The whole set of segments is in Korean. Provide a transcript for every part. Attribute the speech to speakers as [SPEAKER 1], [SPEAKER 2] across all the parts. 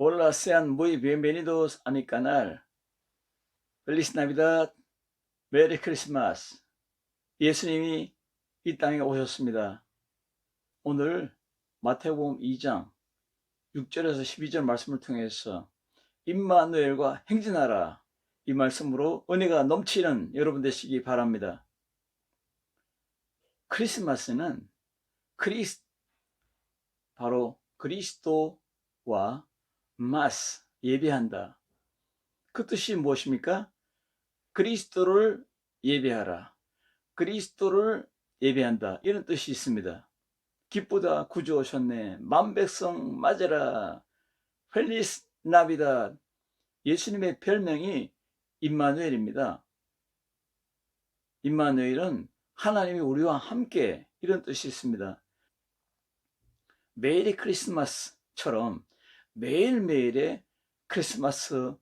[SPEAKER 1] Hola, sean muy bienvenidos a mi canal. Feliz Navidad, 메리 크리스마스. 예수님이 이 땅에 오셨습니다. 오늘 마태복음 2장 6절에서 12절 말씀을 통해서 임마누엘과 행진하라, 이 말씀으로 은혜가 넘치는 여러분 되시기 바랍니다. 크리스마스는 바로 그리스도와 마스, 예배한다. 그 뜻이 무엇입니까? 그리스도를 예배하라, 그리스도를 예배한다, 이런 뜻이 있습니다. 기쁘다, 구주 오셨네, 만백성 맞으라, 펠리스 나비다. 예수님의 별명이 임마누엘입니다. 임마누엘은 하나님이 우리와 함께, 이런 뜻이 있습니다. 메리 크리스마스처럼 매일매일의 크리스마스의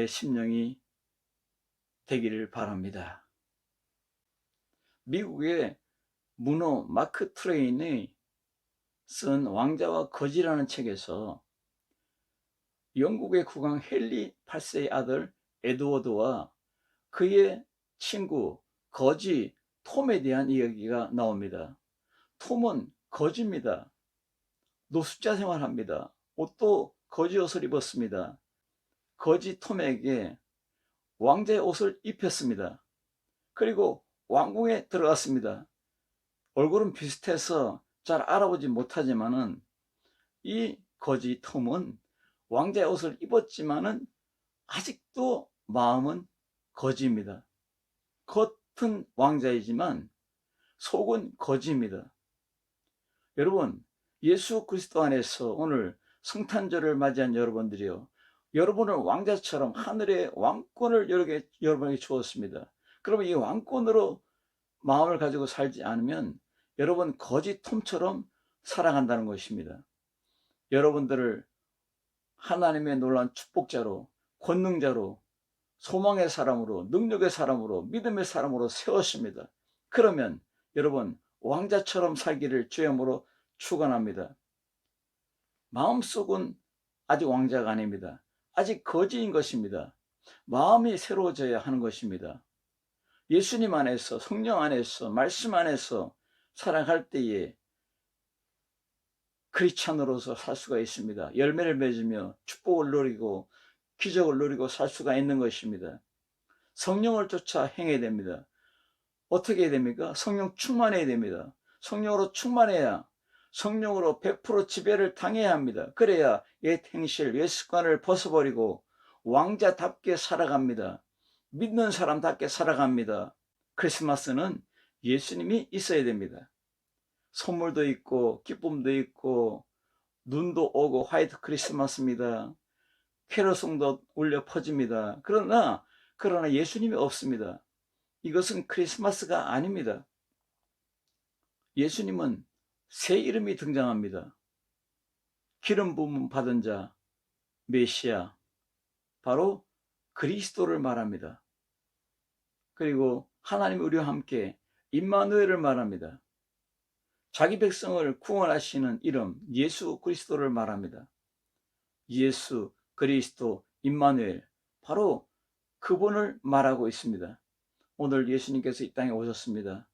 [SPEAKER 1] 심령이 되기를 바랍니다. 미국의 문호 마크 트웨인이 쓴 왕자와 거지라는 책에서 영국의 국왕 헨리 8세의 아들 에드워드와 그의 친구 거지 톰에 대한 이야기가 나옵니다. 톰은 거지입니다. 노숙자 생활합니다. 옷도 거지 옷을 입었습니다. 거지 톰에게 왕자의 옷을 입혔습니다. 그리고 왕궁에 들어갔습니다. 얼굴은 비슷해서 잘 알아보지 못하지만은 이 거지 톰은 왕자의 옷을 입었지만은 아직도 마음은 거지입니다. 겉은 왕자이지만 속은 거지입니다. 여러분, 예수 그리스도 안에서 오늘 성탄절을 맞이한 여러분들이요, 여러분을 왕자처럼 하늘의 왕권을 여러분에게 주었습니다. 그러면 이 왕권으로 마음을 가지고 살지 않으면 여러분 거지 톰처럼 살아간다는 것입니다. 여러분들을 하나님의 놀라운 축복자로, 권능자로, 소망의 사람으로, 능력의 사람으로, 믿음의 사람으로 세웠습니다. 그러면 여러분 왕자처럼 살기를 주의 이름으로 축원합니다. 마음속은 아직 왕자가 아닙니다. 아직 거지인 것입니다. 마음이 새로워져야 하는 것입니다. 예수님 안에서, 성령 안에서, 말씀 안에서 살아갈 때에 크리스찬으로서 살 수가 있습니다. 열매를 맺으며 축복을 누리고 기적을 누리고 살 수가 있는 것입니다. 성령을 쫓아 행해야 됩니다. 어떻게 해야 됩니까? 성령 충만해야 됩니다. 성령으로 충만해야 성령으로 100% 지배를 당해야 합니다. 그래야 옛 행실, 옛 습관을 벗어버리고 왕자답게 살아갑니다. 믿는 사람답게 살아갑니다. 크리스마스는 예수님이 있어야 됩니다. 선물도 있고 기쁨도 있고 눈도 오고 화이트 크리스마스입니다. 캐롤송도 울려 퍼집니다. 그러나 예수님이 없습니다. 이것은 크리스마스가 아닙니다. 예수님은 새 이름이 등장합니다. 기름 부음 받은 자, 메시아, 바로 그리스도를 말합니다. 그리고 하나님 우리와 함께 임마누엘을 말합니다. 자기 백성을 구원하시는 이름 예수 그리스도를 말합니다. 예수 그리스도 임마누엘, 바로 그분을 말하고 있습니다. 오늘 예수님께서 이 땅에 오셨습니다.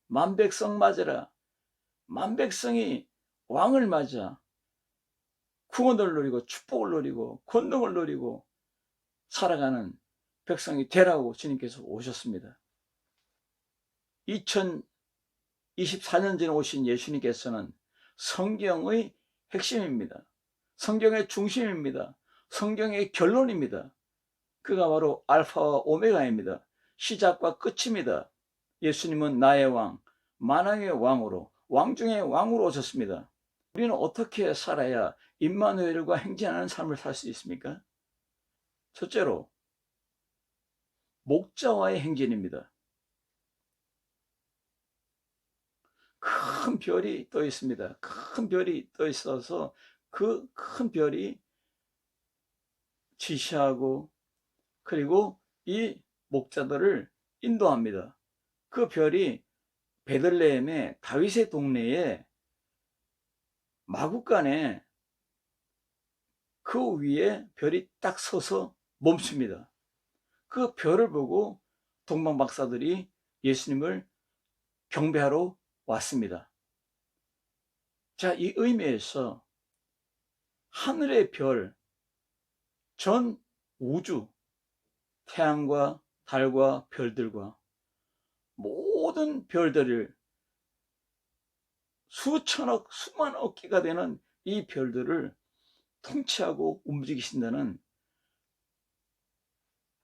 [SPEAKER 1] 만백성 맞으라. 만백성이 왕을 맞아 구원을 누리고 축복을 누리고 권능을 누리고 살아가는 백성이 되라고 주님께서 오셨습니다. 2024년 전에 오신 예수님께서는 성경의 핵심입니다. 성경의 중심입니다. 성경의 결론입니다. 그가 바로 알파와 오메가입니다. 시작과 끝입니다. 예수님은 나의 왕, 만왕의 왕으로, 왕 중의 왕으로 오셨습니다. 우리는 어떻게 살아야 임마누엘과 행진하는 삶을 살 수 있습니까? 첫째로 목자와의 행진입니다. 큰 별이 떠 있습니다. 큰 별이 떠 있어서 그 큰 별이 지시하고 그리고 이 목자들을 인도합니다. 그 별이 베들레헴의 다윗의 동네에 마구간에 그 위에 별이 딱 서서 멈춥니다. 그 별을 보고 동방 박사들이 예수님을 경배하러 왔습니다. 자, 이 의미에서 하늘의 별, 전 우주, 태양과 달과 별들과 모든 별들을 수천억, 수만억 개가 되는 이 별들을 통치하고 움직이신다는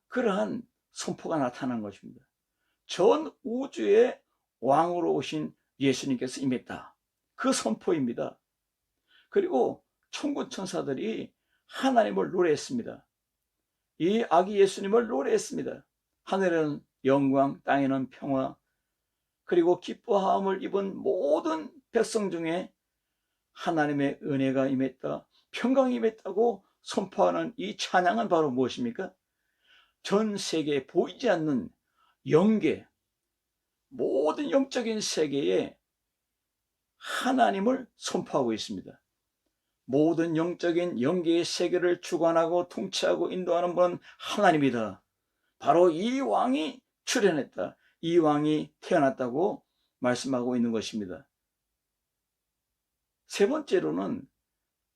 [SPEAKER 1] 그러한 선포가 나타난 것입니다. 전 우주의 왕으로 오신 예수님께서 임했다. 그 선포입니다. 그리고 천군 천사들이 하나님을 노래했습니다. 이 아기 예수님을 노래했습니다. 하늘에는 영광, 땅에는 평화, 그리고 기뻐함을 입은 모든 백성 중에 하나님의 은혜가 임했다, 평강이 임했다고 선포하는 이 찬양은 바로 무엇입니까? 전 세계에 보이지 않는 영계, 모든 영적인 세계에 하나님을 선포하고 있습니다. 모든 영적인 영계의 세계를 주관하고 통치하고 인도하는 분은 하나님이다. 바로 이 왕이 출현했다, 이 왕이 태어났다고 말씀하고 있는 것입니다. 세 번째로는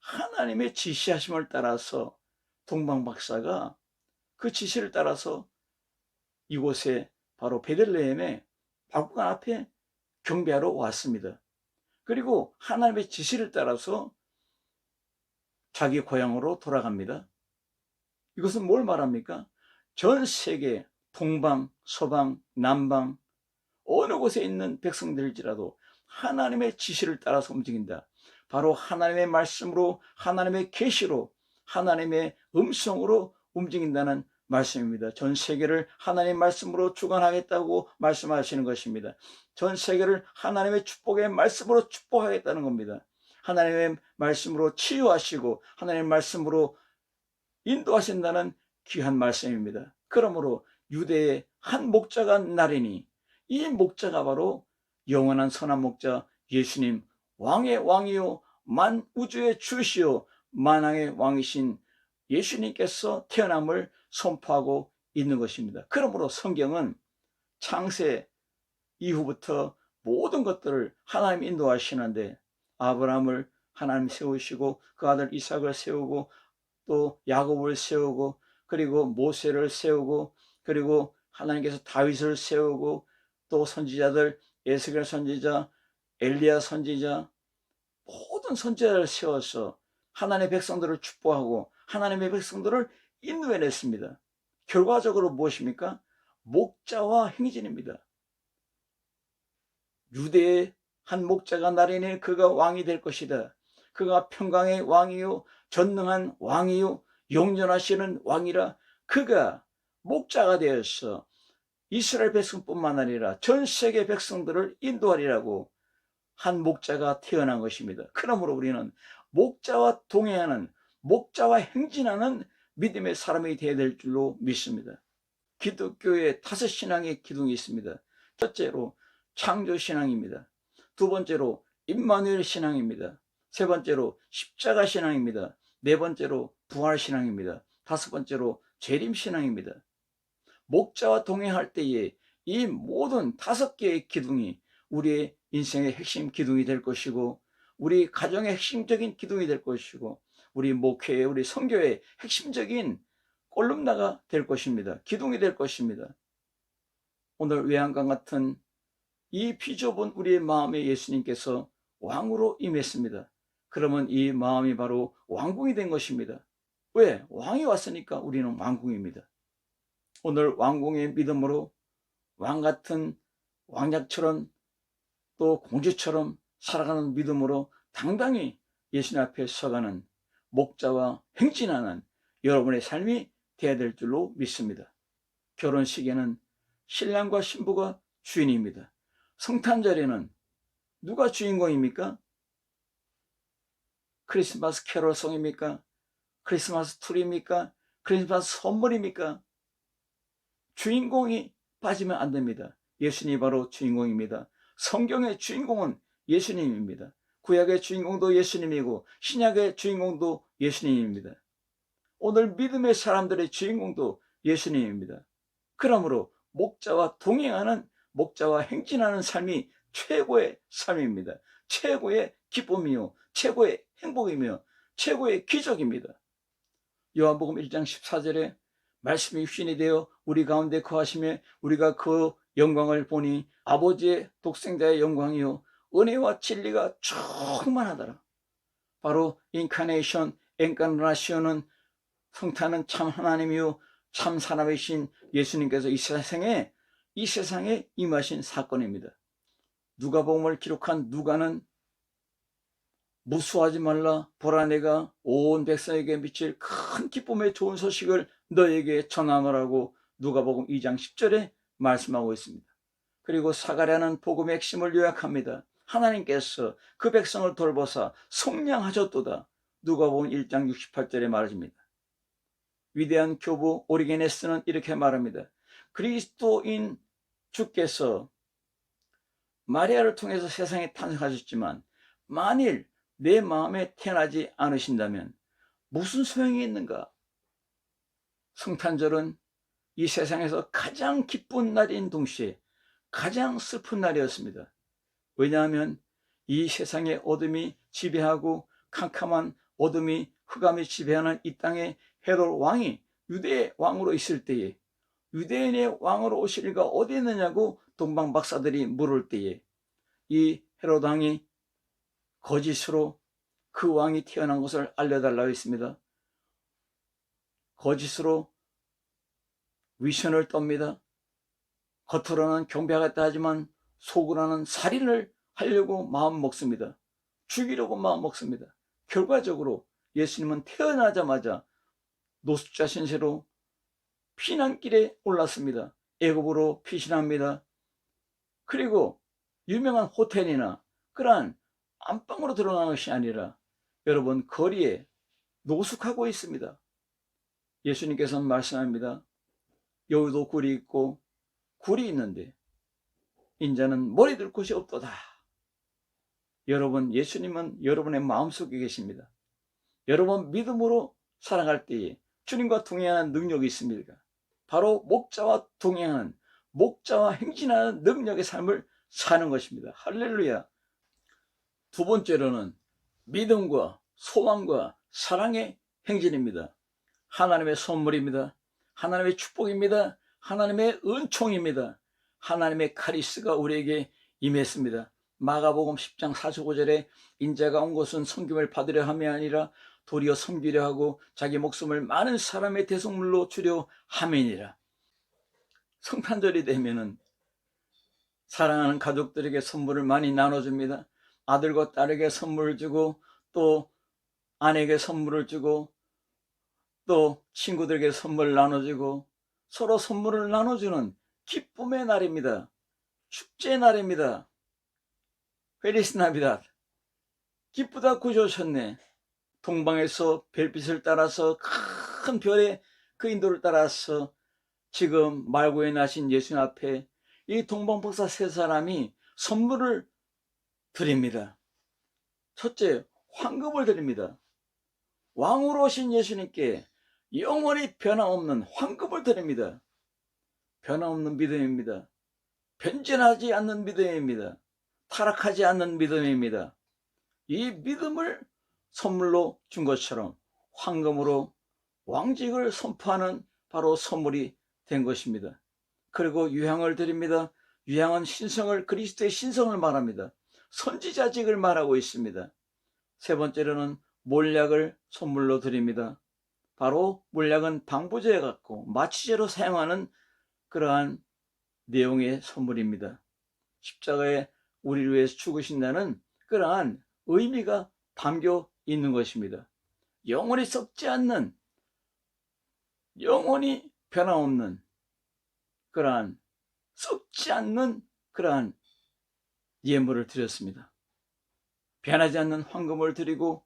[SPEAKER 1] 하나님의 지시하심을 따라서 동방 박사가 그 지시를 따라서 이곳에 바로 베들레헴의 박물관 앞에 경배하러 왔습니다. 그리고 하나님의 지시를 따라서 자기 고향으로 돌아갑니다. 이것은 뭘 말합니까? 전 세계 동방, 서방, 남방 어느 곳에 있는 백성들일지라도 하나님의 지시를 따라서 움직인다. 바로 하나님의 말씀으로, 하나님의 계시로, 하나님의 음성으로 움직인다는 말씀입니다. 전 세계를 하나님의 말씀으로 주관하겠다고 말씀하시는 것입니다. 전 세계를 하나님의 축복의 말씀으로 축복하겠다는 겁니다. 하나님의 말씀으로 치유하시고 하나님의 말씀으로 인도하신다는 귀한 말씀입니다. 그러므로 유대의 한 목자가 나리니, 이 목자가 바로 영원한 선한 목자 예수님, 왕의 왕이요 만우주의 주시요 만왕의 왕이신 예수님께서 태어남을 선포하고 있는 것입니다. 그러므로 성경은 창세 이후부터 모든 것들을 하나님 인도하시는데, 아브라함을 하나님 세우시고 그 아들 이삭을 세우고 또 야곱을 세우고 그리고 모세를 세우고 그리고 하나님께서 다윗을 세우고 또 선지자들 에스겔 선지자, 엘리야 선지자, 모든 선지자를 세워서 하나님의 백성들을 축복하고 하나님의 백성들을 인도해냈습니다. 결과적으로 무엇입니까? 목자와 행진입니다. 유대의 한 목자가 나리니 그가 왕이 될 것이다. 그가 평강의 왕이요 전능한 왕이요 영존하시는 왕이라. 그가 목자가 되어서 이스라엘 백성뿐만 아니라 전 세계 백성들을 인도하리라고 한 목자가 태어난 것입니다. 그러므로 우리는 목자와 동행하는, 목자와 행진하는 믿음의 사람이 되어야 될 줄로 믿습니다. 기독교의 5신앙의 기둥이 있습니다. 첫째로 창조신앙입니다. 두 번째로 임마누엘 신앙입니다. 세 번째로 십자가 신앙입니다. 네 번째로 부활신앙입니다. 다섯 번째로 재림신앙입니다. 목자와 동행할 때에 이 모든 5개의 기둥이 우리의 인생의 핵심 기둥이 될 것이고, 우리 가정의 핵심적인 기둥이 될 것이고, 우리 목회의, 우리 선교의 핵심적인 꼴름나가 될 것입니다. 기둥이 될 것입니다. 오늘 외양간 같은 이 비좁은 우리의 마음에 예수님께서 왕으로 임했습니다. 그러면 이 마음이 바로 왕궁이 된 것입니다. 왜? 왕이 왔으니까 우리는 왕궁입니다. 오늘 왕궁의 믿음으로 왕 같은 왕약처럼 또 공주처럼 살아가는 믿음으로 당당히 예수님 앞에 서가는 목자와 행진하는 여러분의 삶이 되어야 될 줄로 믿습니다. 결혼식에는 신랑과 신부가 주인입니다. 성탄절에는 누가 주인공입니까? 크리스마스 캐롤송입니까? 크리스마스 트리입니까? 크리스마스 선물입니까? 주인공이 빠지면 안 됩니다. 예수님이 바로 주인공입니다. 성경의 주인공은 예수님입니다. 구약의 주인공도 예수님이고 신약의 주인공도 예수님입니다. 오늘 믿음의 사람들의 주인공도 예수님입니다. 그러므로 목자와 동행하는, 목자와 행진하는 삶이 최고의 삶입니다. 최고의 기쁨이요, 최고의 행복이며 최고의 기적입니다. 요한복음 1장 14절에 말씀이 휘인이 되어 우리 가운데 거하시며 우리가 그 영광을 보니 아버지의 독생자의 영광이요 은혜와 진리가 충만하더라. 바로 인카네이션, 엔카르나시온은 성탄은 참 하나님이요 참 사람이신 예수님께서 이 세상에 임하신 사건입니다. 누가복음을 기록한 누가는 무수하지 말라, 보라 내가 온 백성에게 미칠 큰 기쁨의 좋은 소식을 너에게 전하노라고 누가복음 2장 10절에 말씀하고 있습니다. 그리고 사가랴는 복음의 핵심을 요약합니다. 하나님께서 그 백성을 돌보사 속량하셨도다. 누가복음 1장 68절에 말해줍니다. 위대한 교부 오리게네스는 이렇게 말합니다. 그리스도인 주께서 마리아를 통해서 세상에 탄생하셨지만 만일 내 마음에 태어나지 않으신다면 무슨 소용이 있는가? 성탄절은 이 세상에서 가장 기쁜 날인 동시에 가장 슬픈 날이었습니다. 왜냐하면 이 세상의 어둠이 지배하고 캄캄한 어둠이 흑암이 지배하는 이 땅에 헤롯 왕이 유대의 왕으로 있을 때에, 유대인의 왕으로 오실 리가 어디 있느냐고 동방 박사들이 물을 때에 이 헤롯 왕이 거짓으로 그 왕이 태어난 것을 알려달라고 했습니다. 거짓으로 위선을 떱니다. 겉으로는 경배하겠다 하지만 속으로는 살인을 하려고 마음 먹습니다. 죽이려고 마음 먹습니다. 결과적으로 예수님은 태어나자마자 노숙자 신세로 피난길에 올랐습니다. 애굽으로 피신합니다. 그리고 유명한 호텔이나 그러한 안방으로 들어간 것이 아니라 여러분 거리에 노숙하고 있습니다. 예수님께서는 말씀합니다. 여기도 굴이 있고 굴이 있는데 인자는 머리 둘 곳이 없도다. 여러분, 예수님은 여러분의 마음속에 계십니다. 여러분 믿음으로 살아갈 때에 주님과 동행하는 능력이 있습니다. 바로 목자와 동행하는, 목자와 행진하는 능력의 삶을 사는 것입니다. 할렐루야. 두 번째로는 믿음과 소망과 사랑의 행진입니다. 하나님의 선물입니다. 하나님의 축복입니다. 하나님의 은총입니다. 하나님의 카리스가 우리에게 임했습니다. 마가복음 10장 45절에 인자가 온 것은 섬김을 받으려 함이 아니라 도리어 섬기려 하고 자기 목숨을 많은 사람의 대속물로 주려 함이니라. 성탄절이 되면은 사랑하는 가족들에게 선물을 많이 나눠줍니다. 아들과 딸에게 선물을 주고 또 아내에게 선물을 주고 또 친구들에게 선물을 나눠주고 서로 선물을 나눠주는 기쁨의 날입니다. 축제의 날입니다. 페리스 나비다. 기쁘다 구주 오셨네. 동방에서 별빛을 따라서 큰 별의 그 인도를 따라서 지금 말구에 나신 예수님 앞에 이 동방박사 세 사람이 선물을 드립니다. 첫째, 황금을 드립니다. 왕으로 오신 예수님께 영원히 변함없는 황금을 드립니다. 변함없는 믿음입니다. 변전하지 않는 믿음입니다. 타락하지 않는 믿음입니다. 이 믿음을 선물로 준 것처럼 황금으로 왕직을 선포하는 바로 선물이 된 것입니다. 그리고 유향을 드립니다. 유향은 신성을, 그리스도의 신성을 말합니다. 선지자직을 말하고 있습니다. 세 번째로는 몰약을 선물로 드립니다. 바로 몰약은 방부제 같고 마취제로 사용하는 그러한 내용의 선물입니다. 십자가에 우리를 위해서 죽으신다는 그러한 의미가 담겨 있는 것입니다. 영원히 썩지 않는, 영원히 변함없는 그러한 썩지 않는 그러한 예물을 드렸습니다. 변하지 않는 황금을 드리고,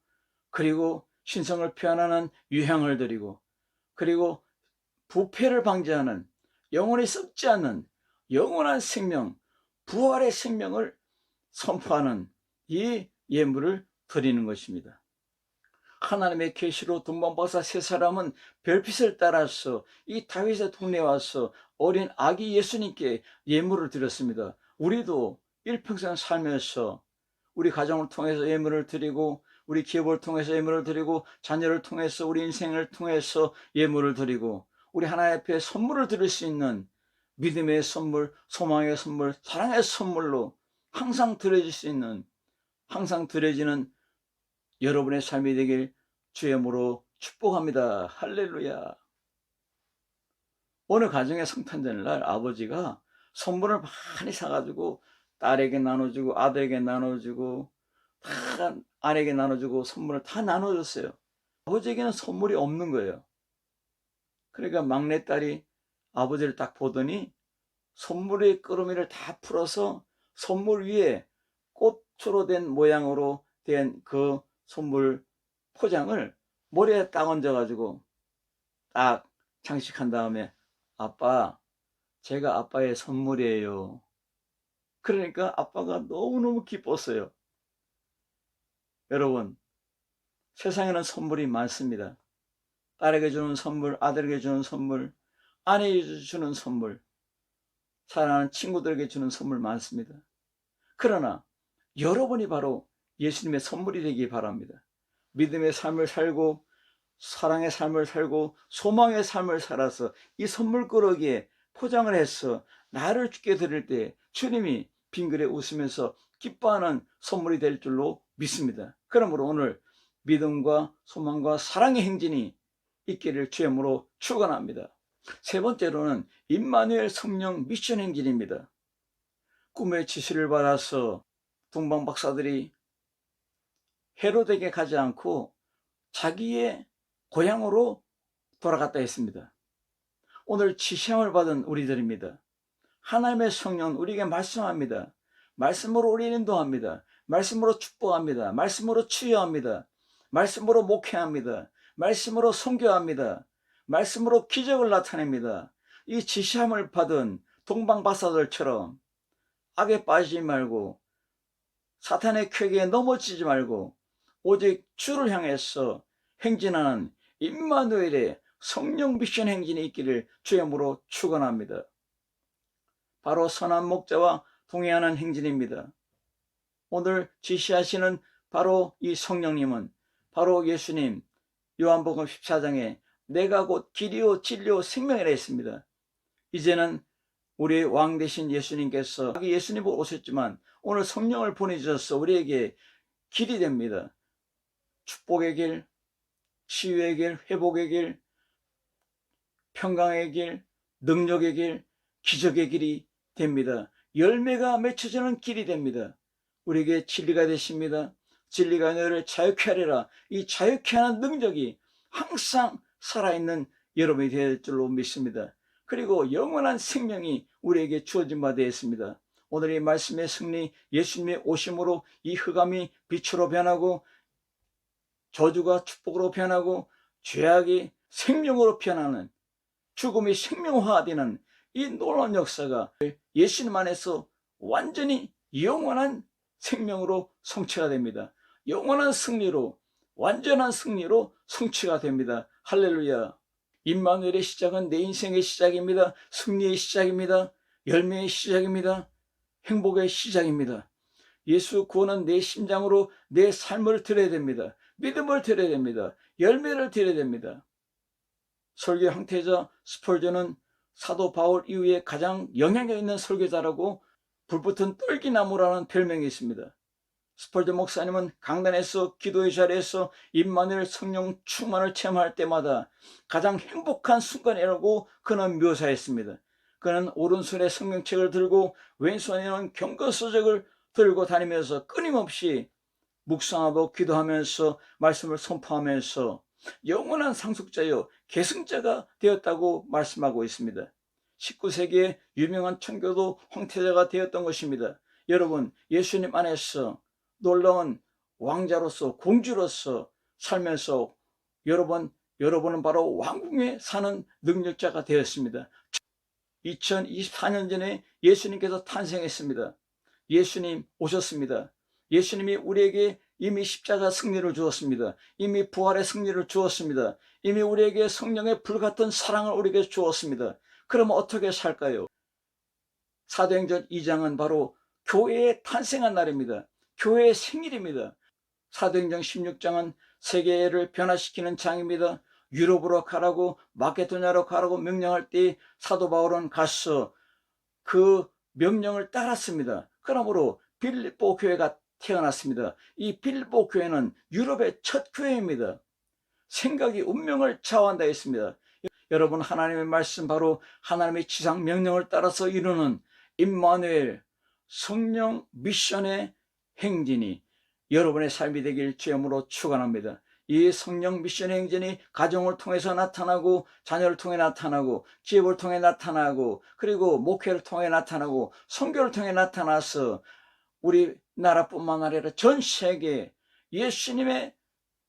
[SPEAKER 1] 그리고 신성을 표현하는 유향을 드리고, 그리고 부패를 방지하는 영원히 썩지 않는 영원한 생명, 부활의 생명을 선포하는 이 예물을 드리는 것입니다. 하나님의 계시로 동방박사 세 사람은 별빛을 따라서 이 다윗의 동네에 와서 어린 아기 예수님께 예물을 드렸습니다. 우리도 일평생 살면서 우리 가정을 통해서 예물을 드리고, 우리 기업을 통해서 예물을 드리고, 자녀를 통해서, 우리 인생을 통해서 예물을 드리고, 우리 하나님 앞에 선물을 드릴 수 있는 믿음의 선물, 소망의 선물, 사랑의 선물로 항상 드려질 수 있는, 항상 드려지는 여러분의 삶이 되길 주의 이름으로 축복합니다. 할렐루야. 어느 가정의 성탄절날 아버지가 선물을 많이 사가지고 딸에게 나눠주고 아들에게 나눠주고 다 아내에게 나눠주고 선물을 다 나눠줬어요. 아버지에게는 선물이 없는 거예요. 그러니까 막내딸이 아버지를 딱 보더니 선물의 끄러미를 다 풀어서 선물 위에 꽃으로 된 모양으로 된 그 선물 포장을 머리에 딱 얹어가지고 딱 장식한 다음에, 아빠, 제가 아빠의 선물이에요. 그러니까 아빠가 너무너무 기뻤어요. 여러분, 세상에는 선물이 많습니다. 딸에게 주는 선물, 아들에게 주는 선물, 아내에게 주는 선물, 사랑하는 친구들에게 주는 선물 많습니다. 그러나 여러분이 바로 예수님의 선물이 되기 바랍니다. 믿음의 삶을 살고, 사랑의 삶을 살고, 소망의 삶을 살아서 이 선물 그러기에 포장을 해서 나를 주께 드릴 때 주님이 빙그레 웃으면서 기뻐하는 선물이 될 줄로 믿습니다. 그러므로 오늘 믿음과 소망과 사랑의 행진이 있기를 주의 이름으로 축원합니다. 세 번째로는 임마누엘 성령 미션 행진입니다. 꿈의 지시를 받아서 동방 박사들이 헤롯에게 가지 않고 자기의 고향으로 돌아갔다 했습니다. 오늘 지시함을 받은 우리들입니다. 하나님의 성령은 우리에게 말씀합니다. 말씀으로 우리를 인도합니다. 말씀으로 축복합니다. 말씀으로 치유합니다. 말씀으로 목회합니다. 말씀으로 선교합니다. 말씀으로 기적을 나타냅니다. 이 지시함을 받은 동방박사들처럼 악에 빠지지 말고 사탄의 쾌기에 넘어지지 말고 오직 주를 향해서 행진하는 임마누엘의 성령 미션 행진이 있기를 주의 이름으로 축원합니다. 바로 선한 목자와 동행하는 행진입니다. 오늘 지시하시는 바로 이 성령님은 바로 예수님, 요한복음 14장에 내가 곧 길이요 진리요 생명이라 했습니다. 이제는 우리의 왕 되신 예수님께서 예수님을 오셨지만 오늘 성령을 보내주셔서 우리에게 길이 됩니다. 축복의 길, 치유의 길, 회복의 길, 평강의 길, 능력의 길, 기적의 길이 됩니다. 열매가 맺혀지는 길이 됩니다. 우리에게 진리가 되십니다. 진리가 너를 자유케 하리라. 이 자유케 하는 능력이 항상 살아있는 여러분이 될 줄로 믿습니다. 그리고 영원한 생명이 우리에게 주어진 바 되었습니다. 오늘 이 말씀의 승리, 예수님의 오심으로 이 흑암이 빛으로 변하고 저주가 축복으로 변하고 죄악이 생명으로 변하는, 죽음이 생명화되는 이 놀라운 역사가 예수님 안에서 완전히 영원한 생명으로 성취가 됩니다. 영원한 승리로, 완전한 승리로 성취가 됩니다. 할렐루야. 임마누엘의 시작은 내 인생의 시작입니다. 승리의 시작입니다. 열매의 시작입니다. 행복의 시작입니다. 예수 구원은 내 심장으로 내 삶을 드려야 됩니다. 믿음을 드려야 됩니다. 열매를 드려야 됩니다. 설교 황태자 스펄전은 사도 바울 이후에 가장 영향력 있는 설교자라고 불붙은 떨기나무라는 별명이 있습니다. 스펄전 목사님은 강단에서 기도의 자리에서 임마누엘 성령 충만을 체험할 때마다 가장 행복한 순간이라고 그는 묘사했습니다. 그는 오른손에 성경책을 들고 왼손에는 경건서적을 들고 다니면서 끊임없이 묵상하고 기도하면서 말씀을 선포하면서 영원한 상속자요 계승자가 되었다고 말씀하고 있습니다. 19세기의 유명한 청교도 황태자가 되었던 것입니다. 여러분, 예수님 안에서 놀라운 왕자로서 공주로서 살면서 여러분은 바로 왕궁에 사는 능력자가 되었습니다. 2024년 전에 예수님께서 탄생했습니다. 예수님 오셨습니다. 예수님이 우리에게 이미 십자가 승리를 주었습니다. 이미 부활의 승리를 주었습니다. 이미 우리에게 성령의 불같은 사랑을 우리에게 주었습니다. 그러면 어떻게 살까요? 사도행전 2장은 바로 교회의 탄생한 날입니다. 교회의 생일입니다. 사도행전 16장은 세계를 변화시키는 장입니다. 유럽으로 가라고, 마케도냐로 가라고 명령할 때 사도 바울은 가서 그 명령을 따랐습니다. 그러므로 빌립보 교회가 태어났습니다. 이 빌립보 교회는 유럽의 첫 교회입니다. 생각이 운명을 좌우한다 했습니다. 여러분, 하나님의 말씀, 바로 하나님의 지상 명령을 따라서 이루는 임마누엘 성령 미션의 행진이 여러분의 삶이 되길 주님으로 축원합니다. 이 성령 미션의 행진이 가정을 통해서 나타나고, 자녀를 통해 나타나고, 기업을 통해 나타나고, 그리고 목회를 통해 나타나고, 선교를 통해 나타나서 우리나라뿐만 아니라 전 세계에 예수님의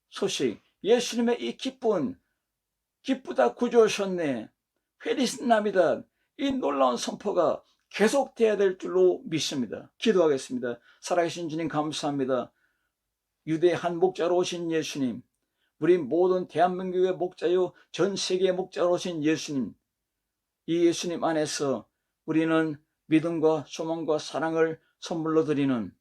[SPEAKER 1] 소식, 예수님의 이 기쁘다 구주 오셨네, 페리스납니다, 이 놀라운 선포가 계속돼야 될 줄로 믿습니다. 기도하겠습니다. 살아계신 주님 감사합니다. 유대의 한 목자로 오신 예수님, 우리 모든 대한민국의 목자요 전 세계의 목자로 오신 예수님, 이 예수님 안에서 우리는 믿음과 소망과 사랑을 선물로 드리는,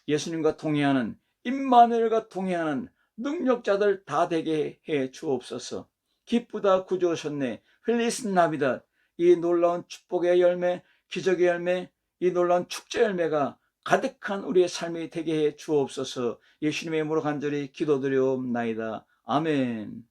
[SPEAKER 1] 예수님과 동행하는, 임마누엘과 동행하는 능력자들 다 되게 해 주옵소서. 기쁘다 구주 오셨네, 펠리스 나비다, 이 놀라운 축복의 열매, 기적의 열매, 이 놀라운 축제 열매가 가득한 우리의 삶이 되게 해 주옵소서. 예수님의 이름으로 간절히 기도드리옵나이다. 아멘.